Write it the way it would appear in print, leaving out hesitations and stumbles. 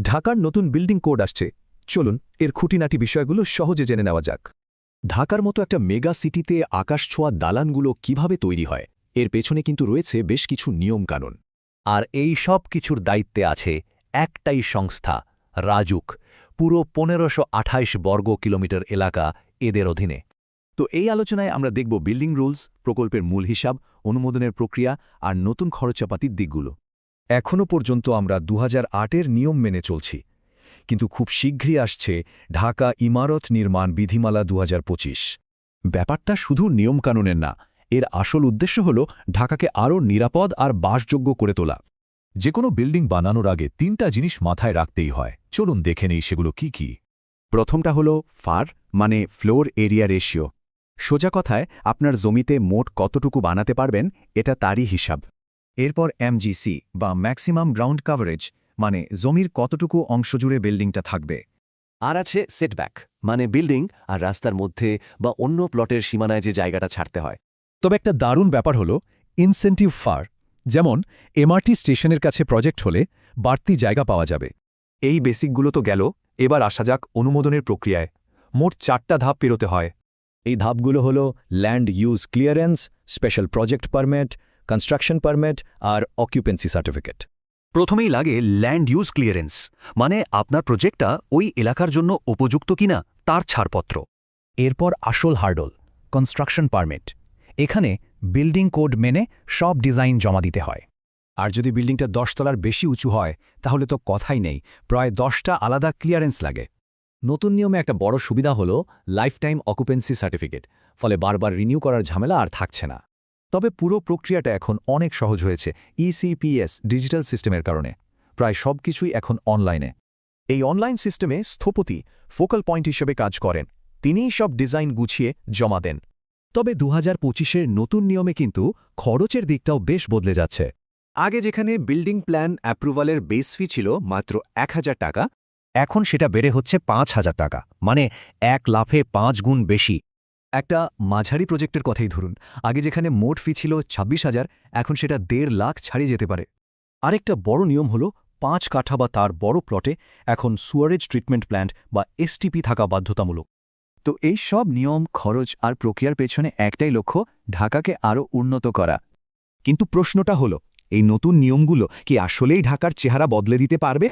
ঢাকার নতুন building code আসছে, চলুন এর খুঁটিনাটি বিষয়গুলো সহজে জেনে নেওয়া যাক। ঢাকার মতো একটা মেগা সিটিতে আকাশছোঁয়া দালানগুলো কিভাবে তৈরি হয় এর পেছনে কিন্তু রয়েছে বেশ কিছু নিয়মকানুন। আর এই সব কিছুর দায়িত্বে আছে একটাই সংস্থা, রাজুক। পুরো ১৫২৮ বর্গ কিলোমিটার এলাকা এদের অধীনে। তো এই আলোচনায় আমরা দেখব বিল্ডিং রুলস, প্রকল্পের মূল হিসাব, অনুমোদনের প্রক্রিয়া আর নতুন খরচাপাতির দিকগুলো। এখনও পর্যন্ত আমরা ২০০৮-এর নিয়ম মেনে চলছি, কিন্তু খুব শীঘ্রই আসছে ঢাকা ইমারত নির্মাণ বিধিমালা ২০২৫। ব্যাপারটা শুধু নিয়মকানুনের না, এর আসল উদ্দেশ্য হল ঢাকাকে আরও নিরাপদ আর বাসযোগ্য করে তোলা। যে কোনো বিল্ডিং বানানোর আগে ৩টা জিনিস মাথায় রাখতেই হয়, চলুন দেখে নেই সেগুলো কি কি। প্রথমটা হল ফার, মানে ফ্লোর এরিয়া রেশিও। সোজা কথায় আপনার জমিতে মোট কতটুকু বানাতে পারবেন এটা তারই হিসাব। এরপর এমজিসি বা ম্যাক্সিমাম গ্রাউন্ড কাভারেজ, মানে জমির কতটুকু অংশ জুড়ে বিল্ডিংটা থাকবে। আর আছে সেটব্যাক, মানে বিল্ডিং আর রাস্তার মধ্যে বা অন্য প্লটের সীমানায় যে জায়গাটা ছাড়তে হয়। তবে একটা দারুণ ব্যাপার হল ইনসেন্টিভ ফার। যেমন এমআরটি স্টেশনের কাছে প্রজেক্ট হলে বাড়তি জায়গা পাওয়া যাবে। এই বেসিকগুলো তো গেল, এবার আসা যাক অনুমোদনের প্রক্রিয়ায়। মোট 4টা ধাপ পেরোতে হয়। এই ধাপগুলো হল land use clearance, special project permit, construction permit আর অকুপেন্সি সার্টিফিকেট। প্রথমেই লাগে ল্যান্ড ইউজ ক্লিয়ারেন্স, মানে আপনার প্রজেক্টটা ওই এলাকার জন্য উপযুক্ত কিনা তার ছাড়পত্র। এরপর আসল হার্ডল, কনস্ট্রাকশন পারমিট। এখানে বিল্ডিং কোড মেনে সব ডিজাইন জমা দিতে হয়। আর যদি বিল্ডিংটা 10 তলার বেশি উঁচু হয় তাহলে তো কথাই নেই, প্রায় 10টা আলাদা ক্লিয়ারেন্স লাগে। নতুন নিয়মে একটা বড় সুবিধা হল লাইফ টাইম অকুপেন্সি সার্টিফিকেট, ফলে বারবার রিনিউ করার ঝামেলা আর থাকছে না। তবে পুরো প্রক্রিয়াটা এখন অনেক সহজ হয়েছে ইসিপিএস ডিজিটাল সিস্টেমের কারণে। প্রায় সব কিছুই এখন অনলাইনে। এই অনলাইন সিস্টেমে স্থপতি ফোকাল পয়েন্ট হিসেবে কাজ করেন, তিনিই সব ডিজাইন গুছিয়ে জমা দেন। তবে ২০২৫-এর নতুন নিয়মে কিন্তু খরচের দিকটাও বেশ বদলে যাচ্ছে। আগে যেখানে বিল্ডিং প্ল্যান অ্যাপ্রুভালের বেস ফি ছিল মাত্র ১,০০০ টাকা, এখন সেটা বেড়ে হচ্ছে ৫,০০০ টাকা, মানে ১ লাফে ৫ গুণ বেশি। একটা মাঝারি প্রজেক্টের কথাই ধরুন, আগে যেখানে মোট ফি ছিল ২৬,০০০, এখন সেটা ১.৫ লাখ ছাড়িয়ে যেতে পারে। আরেকটা বড় নিয়ম হল ৫ কাঠা বা তার বড় প্লটে এখন সুয়ারেজ ট্রিটমেন্ট প্ল্যান্ট বা এসটিপি থাকা বাধ্যতামূলক। তো এই সব নিয়ম, খরচ আর প্রক্রিয়ার পেছনে একটাই লক্ষ্য, ঢাকাকে আরও উন্নত করা। কিন্তু প্রশ্নটা হলো, এই নতুন নিয়মগুলো কি আসলেই ঢাকার চেহারা বদলে দিতে পারবে?